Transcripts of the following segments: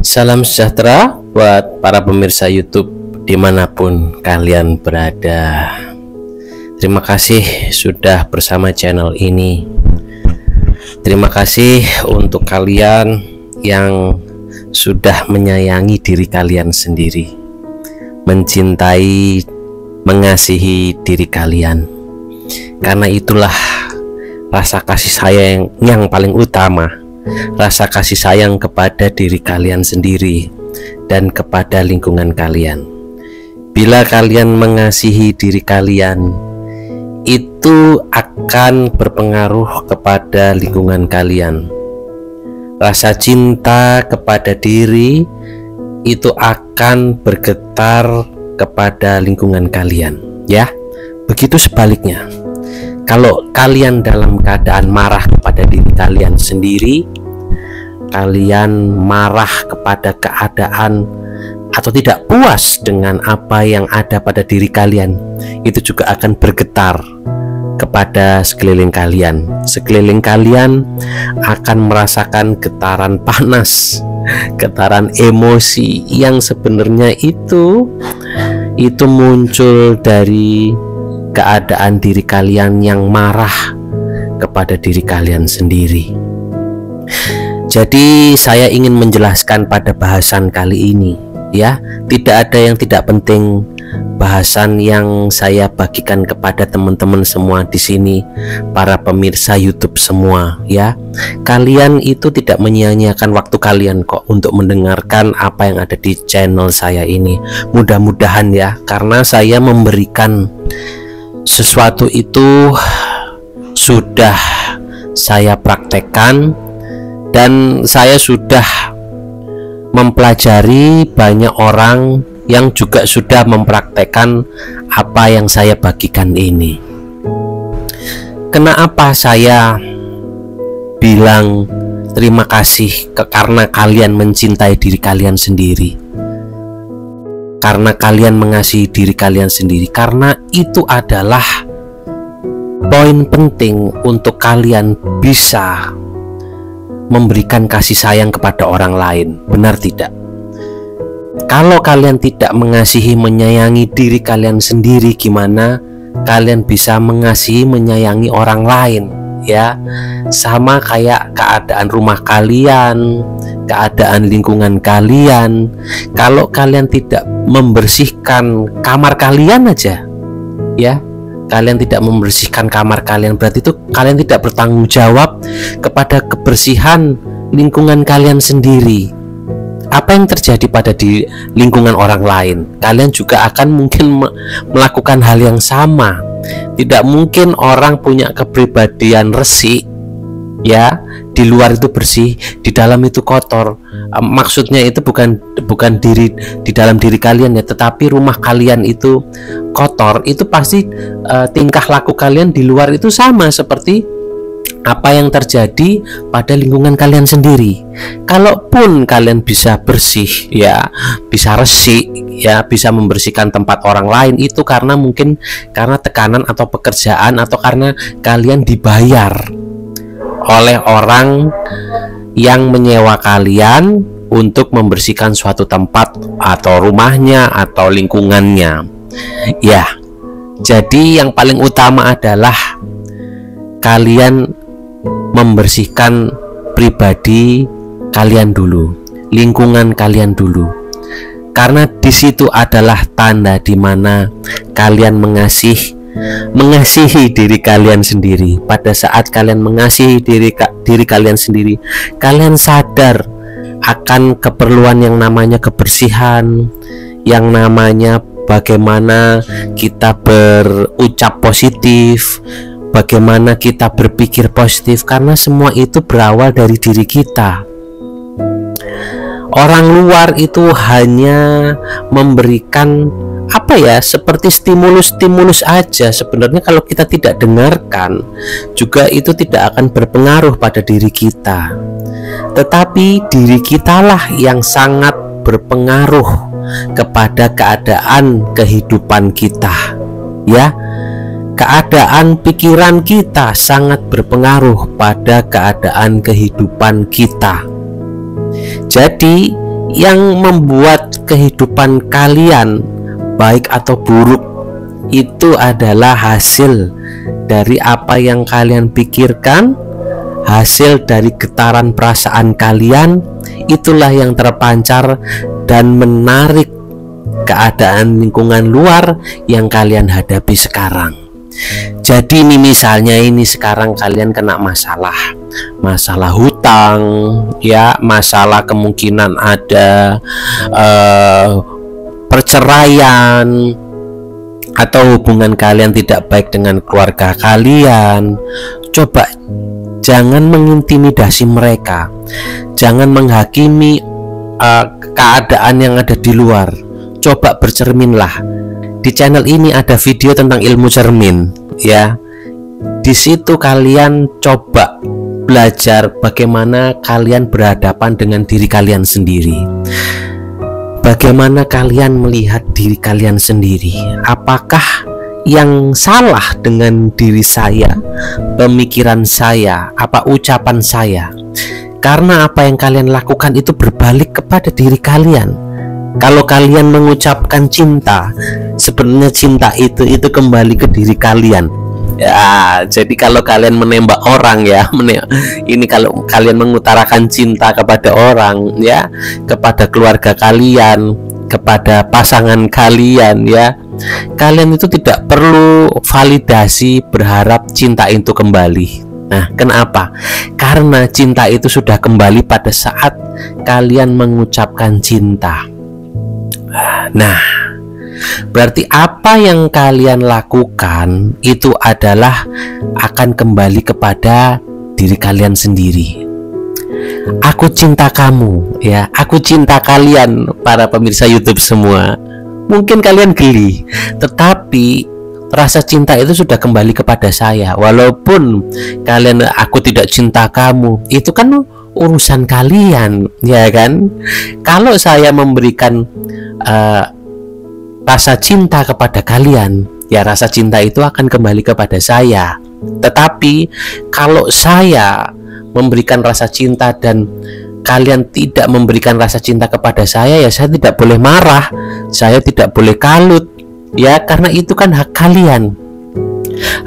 Salam sejahtera buat para pemirsa YouTube dimanapun kalian berada. Terima kasih sudah bersama channel ini. Terima kasih untuk kalian yang sudah menyayangi diri kalian sendiri, mencintai, mengasihi diri kalian. Karena itulah rasa kasih sayang yang paling utama, rasa kasih sayang kepada diri kalian sendiri dan kepada lingkungan kalian. Bila kalian mengasihi diri kalian, itu akan berpengaruh kepada lingkungan kalian. Rasa cinta kepada diri itu akan bergetar kepada lingkungan kalian, ya. Begitu sebaliknya. Kalau kalian dalam keadaan marah kepada diri kalian sendiri, kalian marah kepada keadaan atau tidak puas dengan apa yang ada pada diri kalian, itu juga akan bergetar kepada sekeliling kalian. Sekeliling kalian akan merasakan getaran panas, getaran emosi yang sebenarnya itu muncul dari keadaan diri kalian yang marah kepada diri kalian sendiri. Jadi saya ingin menjelaskan pada bahasan kali ini, ya, tidak ada yang tidak penting. Bahasan yang saya bagikan kepada teman-teman semua di sini, para pemirsa YouTube semua, ya. Kalian itu tidak menyia-nyiakan waktu kalian kok untuk mendengarkan apa yang ada di channel saya ini. Mudah-mudahan ya, karena saya memberikan sesuatu itu sudah saya praktekkan dan saya sudah mempelajari banyak orang yang juga sudah mempraktekkan apa yang saya bagikan ini. Kenapa saya bilang terima kasih karena kalian mencintai diri kalian sendiri, karena kalian mengasihi diri kalian sendiri, karena itu adalah poin penting untuk kalian bisa memberikan kasih sayang kepada orang lain. Benar tidak? Kalau kalian tidak mengasihi, menyayangi diri kalian sendiri, gimana kalian bisa mengasihi, menyayangi orang lain, ya? Sama kayak keadaan rumah kalian, keadaan lingkungan kalian. Kalau kalian tidak membersihkan kamar kalian aja, ya, kalian tidak membersihkan kamar kalian, berarti itu kalian tidak bertanggung jawab kepada kebersihan lingkungan kalian sendiri. Apa yang terjadi pada di lingkungan orang lain, kalian juga akan mungkin melakukan hal yang sama. Tidak mungkin orang punya kepribadian resik, ya, di luar itu bersih, di dalam itu kotor. Maksudnya itu bukan diri di dalam diri kalian ya, tetapi rumah kalian itu kotor. Itu pasti tingkah laku kalian di luar itu sama seperti apa yang terjadi pada lingkungan kalian sendiri. Kalaupun kalian bisa bersih, ya, bisa resik, ya, bisa membersihkan tempat orang lain, itu karena mungkin karena tekanan atau pekerjaan, atau karena kalian dibayar oleh orang yang menyewa kalian untuk membersihkan suatu tempat atau rumahnya atau lingkungannya, ya. Jadi yang paling utama adalah kalian membersihkan pribadi kalian dulu, lingkungan kalian dulu, karena di situ adalah tanda di mana kalian mengasihi diri kalian sendiri. Pada saat kalian mengasihi diri kalian sendiri, kalian sadar akan keperluan yang namanya kebersihan, yang namanya bagaimana kita berucap positif, bagaimana kita berpikir positif, karena semua itu berawal dari diri kita. Orang luar itu hanya memberikan apa ya, seperti stimulus aja. Sebenarnya kalau kita tidak dengarkan juga itu tidak akan berpengaruh pada diri kita. Tetapi diri kitalah yang sangat berpengaruh kepada keadaan kehidupan kita, ya. Keadaan pikiran kita sangat berpengaruh pada keadaan kehidupan kita. Jadi yang membuat kehidupan kalian baik atau buruk itu adalah hasil dari apa yang kalian pikirkan, hasil dari getaran perasaan kalian. Itulah yang terpancar dan menarik keadaan lingkungan luar yang kalian hadapi sekarang. Jadi ini misalnya ini sekarang kalian kena masalah hutang, ya, masalah kemungkinan ada perceraian, atau hubungan kalian tidak baik dengan keluarga kalian. Coba jangan mengintimidasi mereka, jangan menghakimi keadaan yang ada di luar. Coba bercerminlah. Di channel ini ada video tentang ilmu cermin, ya. Di situ kalian coba belajar bagaimana kalian berhadapan dengan diri kalian sendiri. Bagaimana kalian melihat diri kalian sendiri? Apakah yang salah dengan diri saya, pemikiran saya, apa ucapan saya? Karena apa yang kalian lakukan itu berbalik kepada diri kalian. Kalau kalian mengucapkan cinta, sebenarnya cinta itu kembali ke diri kalian. Ya, jadi kalau kalian menembak orang, ya, ini kalau kalian mengutarakan cinta kepada orang, ya, kepada keluarga kalian, kepada pasangan kalian, ya, kalian itu tidak perlu validasi berharap cinta itu kembali. Nah, kenapa? Karena cinta itu sudah kembali pada saat kalian mengucapkan cinta. Nah, berarti apa yang kalian lakukan itu adalah akan kembali kepada diri kalian sendiri. Aku cinta kamu, ya, aku cinta kalian, para pemirsa YouTube semua. Mungkin kalian geli, tetapi rasa cinta itu sudah kembali kepada saya. Walaupun kalian, aku tidak cinta kamu, itu kan urusan kalian, ya kan? Kalau saya memberikan rasa cinta kepada kalian, ya, rasa cinta itu akan kembali kepada saya. Tetapi kalau saya memberikan rasa cinta dan kalian tidak memberikan rasa cinta kepada saya, ya saya tidak boleh marah, saya tidak boleh kalut, ya, karena itu kan hak kalian.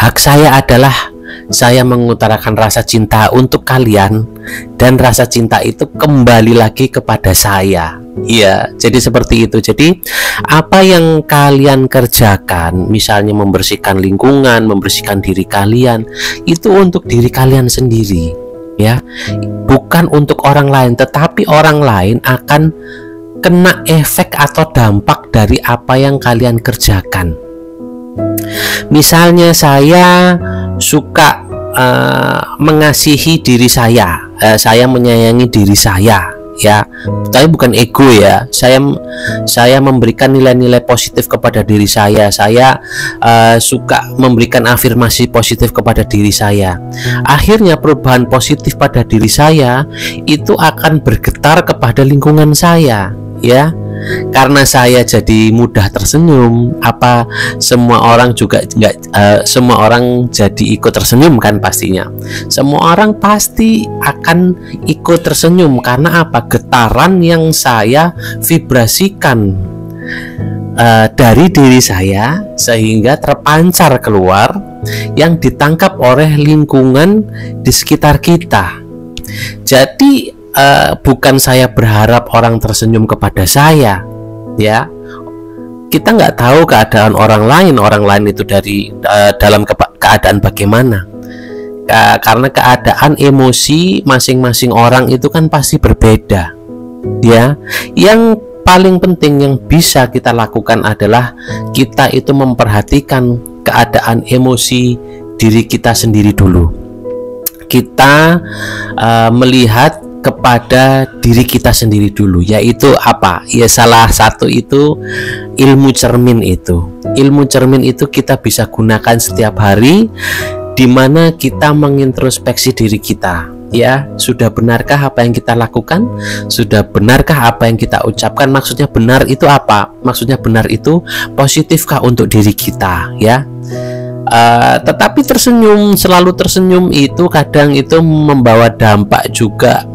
Hak saya adalah saya mengutarakan rasa cinta untuk kalian, dan rasa cinta itu kembali lagi kepada saya. Iya, jadi seperti itu. Jadi apa yang kalian kerjakan, misalnya membersihkan lingkungan, membersihkan diri kalian, itu untuk diri kalian sendiri, ya, bukan untuk orang lain. Tetapi orang lain akan kena efek atau dampak dari apa yang kalian kerjakan. Misalnya saya suka mengasihi diri saya, saya menyayangi diri saya, ya, tapi bukan ego, ya. Saya memberikan nilai-nilai positif kepada diri saya. Saya suka memberikan afirmasi positif kepada diri saya. Akhirnya perubahan positif pada diri saya itu akan bergetar kepada lingkungan saya, ya. Karena saya jadi mudah tersenyum, apa semua orang juga semua orang jadi ikut tersenyum kan pastinya. Semua orang pasti akan ikut tersenyum karena apa? Getaran yang saya vibrasikan dari diri saya sehingga terpancar keluar yang ditangkap oleh lingkungan di sekitar kita. Jadi bukan saya berharap orang tersenyum kepada saya, ya. Kita nggak tahu keadaan orang lain itu dalam keadaan bagaimana. Karena keadaan emosi masing-masing orang itu kan pasti berbeda, ya. Yang paling penting yang bisa kita lakukan adalah kita itu memperhatikan keadaan emosi diri kita sendiri dulu. Kita melihat kepada diri kita sendiri dulu, yaitu apa? Ya, salah satu itu ilmu cermin itu. Ilmu cermin itu kita bisa gunakan setiap hari, di mana kita mengintrospeksi diri kita, ya. Sudah benarkah apa yang kita lakukan? Sudah benarkah apa yang kita ucapkan? Maksudnya benar itu apa? Maksudnya benar itu positifkah untuk diri kita, ya? Tetapi tersenyum, selalu tersenyum itu kadang itu membawa dampak juga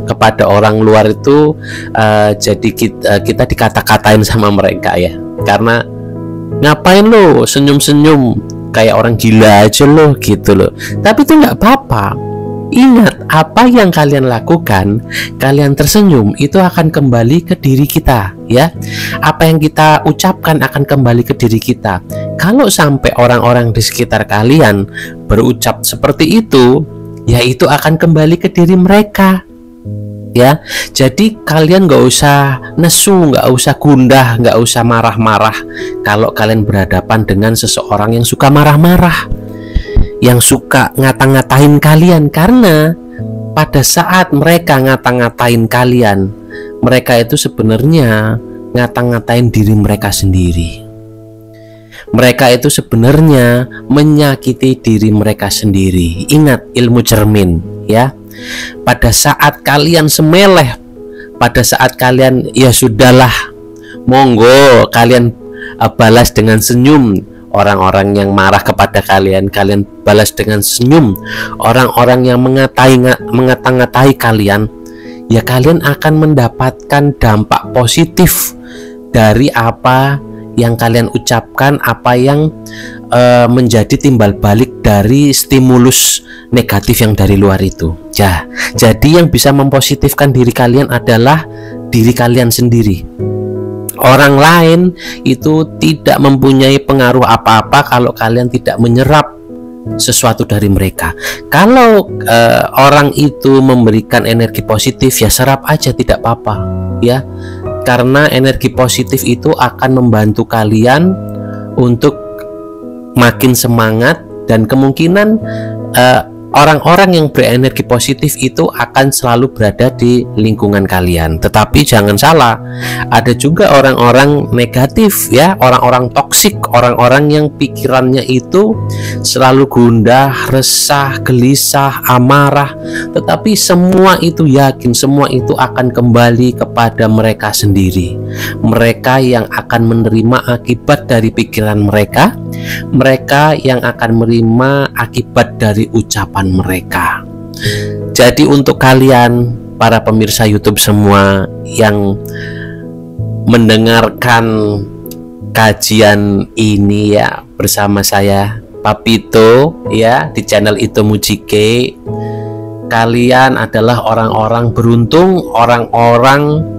kepada orang luar itu. Jadi kita dikata-katain sama mereka ya, karena ngapain lo senyum-senyum kayak orang gila aja lo gitu loh. Tapi itu nggak apa-apa. Ingat, apa yang kalian lakukan, kalian tersenyum, itu akan kembali ke diri kita ya. Apa yang kita ucapkan akan kembali ke diri kita. Kalau sampai orang-orang di sekitar kalian berucap seperti itu, ya itu akan kembali ke diri mereka ya. Jadi kalian nggak usah nesu, nggak usah gundah, nggak usah marah-marah kalau kalian berhadapan dengan seseorang yang suka marah-marah, yang suka ngata-ngatain kalian. Karena pada saat mereka ngata-ngatain kalian, mereka itu sebenarnya ngata-ngatain diri mereka sendiri. Mereka itu sebenarnya menyakiti diri mereka sendiri. Ingat ilmu cermin ya. Pada saat kalian semeleh, pada saat kalian ya sudahlah, monggo kalian balas dengan senyum orang-orang yang marah kepada kalian, kalian balas dengan senyum orang-orang yang mengata-ngatai kalian, ya kalian akan mendapatkan dampak positif dari apa yang kalian ucapkan, apa yang menjadi timbal balik dari stimulus negatif yang dari luar itu ya. Jadi yang bisa mempositifkan diri kalian adalah diri kalian sendiri. Orang lain itu tidak mempunyai pengaruh apa-apa kalau kalian tidak menyerap sesuatu dari mereka. Kalau orang itu memberikan energi positif, ya serap aja, tidak apa-apa ya. Karena energi positif itu akan membantu kalian untuk makin semangat, dan kemungkinan orang-orang yang berenergi positif itu akan selalu berada di lingkungan kalian. Tetapi jangan salah, ada juga orang-orang negatif ya, orang-orang toksik, orang-orang yang pikirannya itu selalu gundah, resah, gelisah, amarah. Tetapi semua itu yakin, semua itu akan kembali kepada mereka sendiri. Mereka yang akan menerima akibat dari pikiran mereka, mereka yang akan menerima akibat dari ucapan mereka. Jadi untuk kalian para pemirsa YouTube semua yang mendengarkan kajian ini ya bersama saya Papito ya di channel Ito Mujike, kalian adalah orang-orang beruntung, orang-orang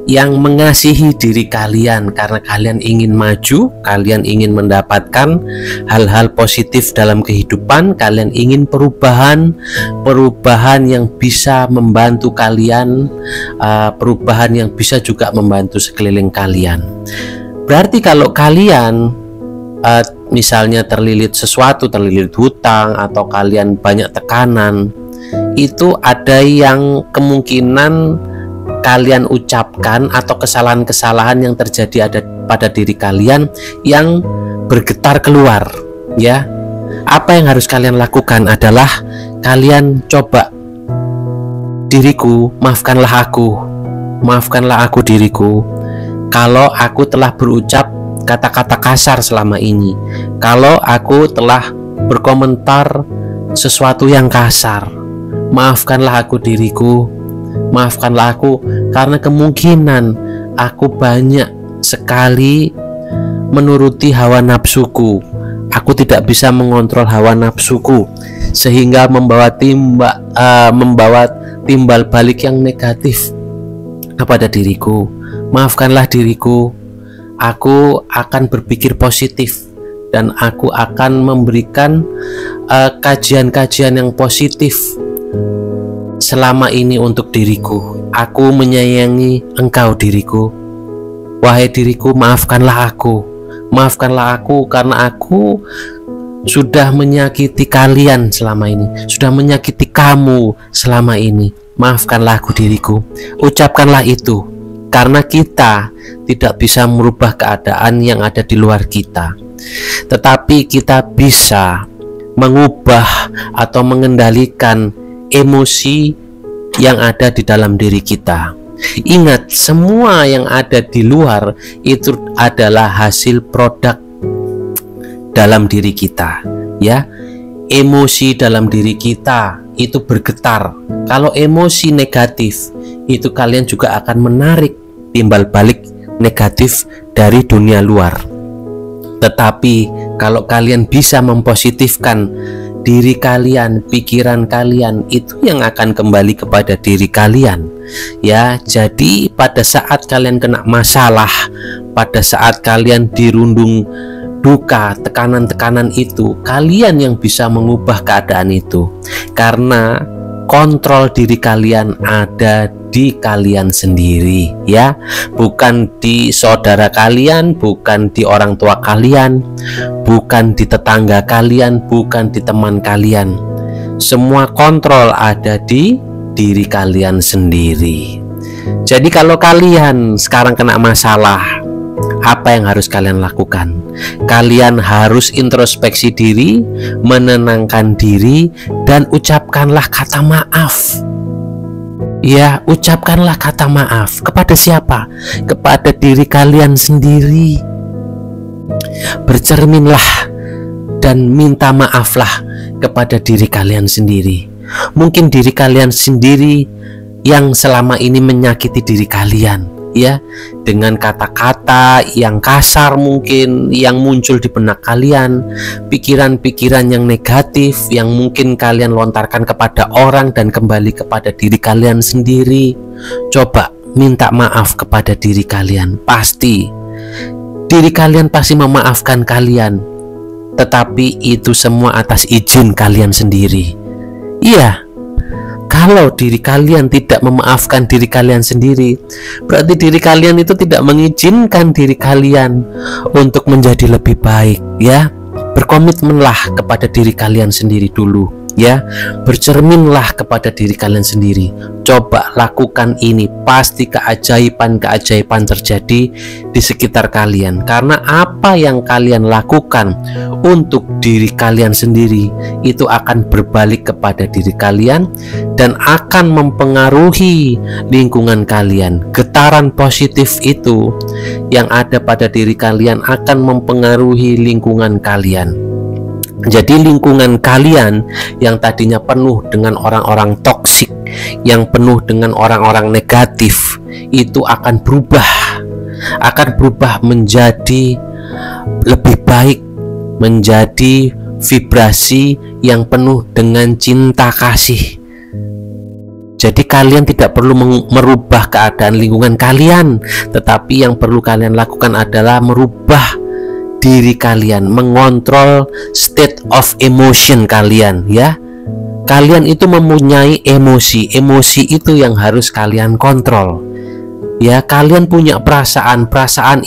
yang mengasihi diri kalian karena kalian ingin maju, kalian ingin mendapatkan hal-hal positif dalam kehidupan, kalian ingin perubahan yang bisa membantu kalian, perubahan yang bisa juga membantu sekeliling kalian. Berarti kalau kalian misalnya terlilit sesuatu, terlilit hutang, atau kalian banyak tekanan, itu ada yang kemungkinan kalian ucapkan atau kesalahan-kesalahan yang terjadi ada pada diri kalian yang bergetar keluar ya. Apa yang harus kalian lakukan adalah kalian coba, diriku, maafkanlah aku diriku, kalau aku telah berucap kata-kata kasar selama ini, kalau aku telah berkomentar sesuatu yang kasar, maafkanlah aku diriku, maafkanlah aku, karena kemungkinan aku banyak sekali menuruti hawa nafsuku. Aku tidak bisa mengontrol hawa nafsuku sehingga membawa timbal balik yang negatif kepada diriku. Maafkanlah diriku. Aku akan berpikir positif dan aku akan memberikan kajian-kajian yang positif selama ini untuk diriku. Aku menyayangi engkau diriku. Wahai diriku, maafkanlah aku karena aku sudah menyakiti kalian selama ini, sudah menyakiti kamu selama ini. Maafkanlah aku diriku. Ucapkanlah itu, karena kita tidak bisa merubah keadaan yang ada di luar kita, tetapi kita bisa mengubah atau mengendalikan emosi yang ada di dalam diri kita. Ingat, semua yang ada di luar itu adalah hasil produk dalam diri kita, ya. Emosi dalam diri kita itu bergetar. Kalau emosi negatif, itu kalian juga akan menarik timbal balik negatif dari dunia luar. Tetapi kalau kalian bisa mempositifkan diri kalian, pikiran kalian, itu yang akan kembali kepada diri kalian, ya. Jadi pada saat kalian kena masalah, pada saat kalian dirundung duka, tekanan-tekanan itu, kalian yang bisa mengubah keadaan itu, karena kontrol diri kalian ada di kalian sendiri, ya. Bukan di saudara kalian, bukan di orang tua kalian, bukan di tetangga kalian, bukan di teman kalian. Semua kontrol ada di diri kalian sendiri. Jadi kalau kalian sekarang kena masalah, apa yang harus kalian lakukan? Kalian harus introspeksi diri, menenangkan diri, dan ucapkanlah kata maaf. Ya, ucapkanlah kata maaf. Kepada siapa? Kepada diri kalian sendiri. Bercerminlah dan minta maaflah kepada diri kalian sendiri. Mungkin diri kalian sendiri yang selama ini menyakiti diri kalian, ya, dengan kata-kata yang kasar mungkin yang muncul di benak kalian, pikiran-pikiran yang negatif yang mungkin kalian lontarkan kepada orang dan kembali kepada diri kalian sendiri. Coba minta maaf kepada diri kalian. Pasti diri kalian pasti memaafkan kalian, tetapi itu semua atas izin kalian sendiri. Iya. Kalau diri kalian tidak memaafkan diri kalian sendiri, berarti diri kalian itu tidak mengizinkan diri kalian untuk menjadi lebih baik, ya. Berkomitmenlah kepada diri kalian sendiri dulu, ya. Bercerminlah kepada diri kalian sendiri. Coba lakukan ini, pasti keajaiban-keajaiban terjadi di sekitar kalian. Karena apa yang kalian lakukan untuk diri kalian sendiri itu akan berbalik kepada diri kalian dan akan mempengaruhi lingkungan kalian. Getaran positif itu yang ada pada diri kalian akan mempengaruhi lingkungan kalian. Jadi lingkungan kalian yang tadinya penuh dengan orang-orang toksik, yang penuh dengan orang-orang negatif, itu akan berubah menjadi lebih baik, menjadi vibrasi yang penuh dengan cinta kasih. Jadi kalian tidak perlu merubah keadaan lingkungan kalian, tetapi yang perlu kalian lakukan adalah merubah diri kalian, mengontrol state of emotion kalian, ya. Kalian itu mempunyai emosi itu yang harus kalian kontrol, ya. Kalian punya perasaan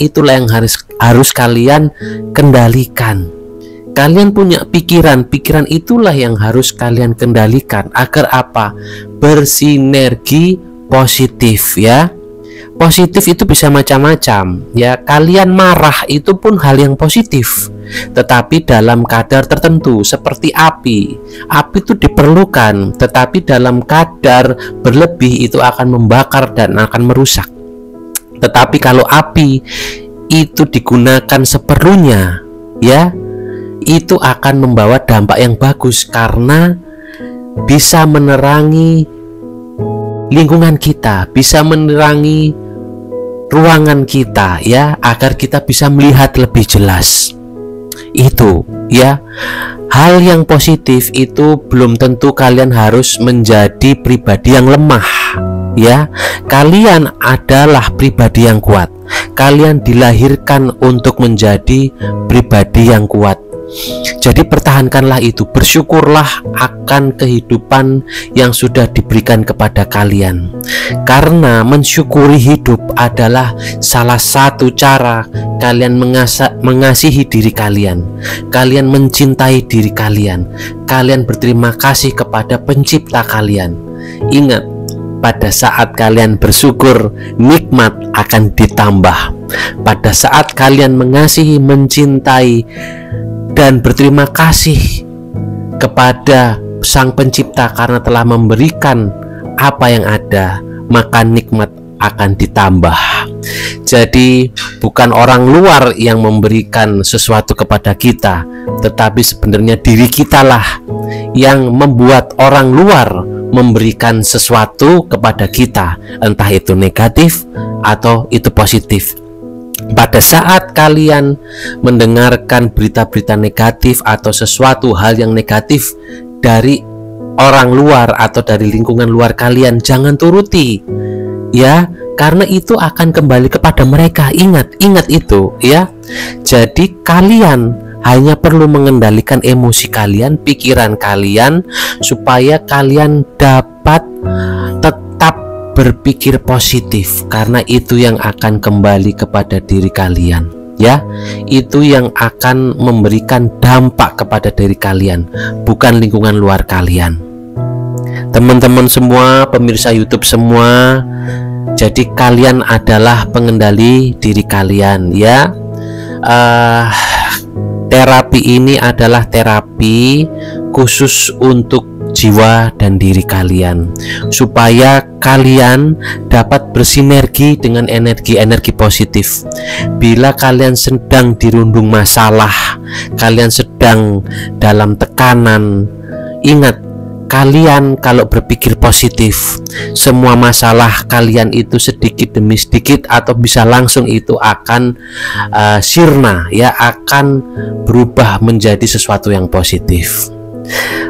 itulah yang harus kalian kendalikan. Kalian punya pikiran itulah yang harus kalian kendalikan. Agar apa? Bersinergi positif, ya. Positif itu bisa macam-macam, ya. Kalian marah itu pun hal yang positif, tetapi dalam kadar tertentu. Seperti api itu diperlukan, tetapi dalam kadar berlebih itu akan membakar dan akan merusak. Tetapi kalau api itu digunakan seperlunya, ya, itu akan membawa dampak yang bagus karena bisa menerangi lingkungan kita, bisa menerangi ruangan kita, ya, agar kita bisa melihat lebih jelas. Itu, ya. Hal yang positif itu belum tentu kalian harus menjadi pribadi yang lemah, ya. Kalian adalah pribadi yang kuat. Kalian dilahirkan untuk menjadi pribadi yang kuat. Jadi pertahankanlah itu, bersyukurlah akan kehidupan yang sudah diberikan kepada kalian. Karena mensyukuri hidup adalah salah satu cara kalian mengasihi diri kalian. Kalian mencintai diri kalian. Kalian berterima kasih kepada pencipta kalian. Ingat, pada saat kalian bersyukur, nikmat akan ditambah. Pada saat kalian mengasihi, mencintai, dan berterima kasih kepada Sang Pencipta karena telah memberikan apa yang ada, maka nikmat akan ditambah. Jadi bukan orang luar yang memberikan sesuatu kepada kita, tetapi sebenarnya diri kitalah yang membuat orang luar memberikan sesuatu kepada kita, entah itu negatif atau itu positif. Pada saat kalian mendengarkan berita-berita negatif atau sesuatu hal yang negatif dari orang luar atau dari lingkungan luar kalian, jangan turuti ya, karena itu akan kembali kepada mereka. Ingat itu ya. Jadi kalian hanya perlu mengendalikan emosi kalian, pikiran kalian, supaya kalian dapat tetap berpikir positif, karena itu yang akan kembali kepada diri kalian ya. Itu yang akan memberikan dampak kepada diri kalian, bukan lingkungan luar kalian. Teman-teman semua, pemirsa YouTube semua, jadi kalian adalah pengendali diri kalian ya. Terapi ini adalah terapi khusus untuk jiwa dan diri kalian, supaya kalian dapat bersinergi dengan energi-energi positif. Bila kalian sedang dirundung masalah, kalian sedang dalam tekanan, ingat, kalian kalau berpikir positif, semua masalah kalian itu sedikit demi sedikit atau bisa langsung itu akan sirna ya, akan berubah menjadi sesuatu yang positif.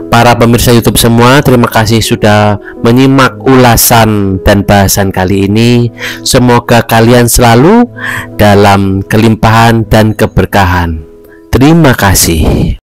Para pemirsa YouTube semua, terima kasih sudah menyimak ulasan dan bahasan kali ini. Semoga kalian selalu dalam kelimpahan dan keberkahan. Terima kasih.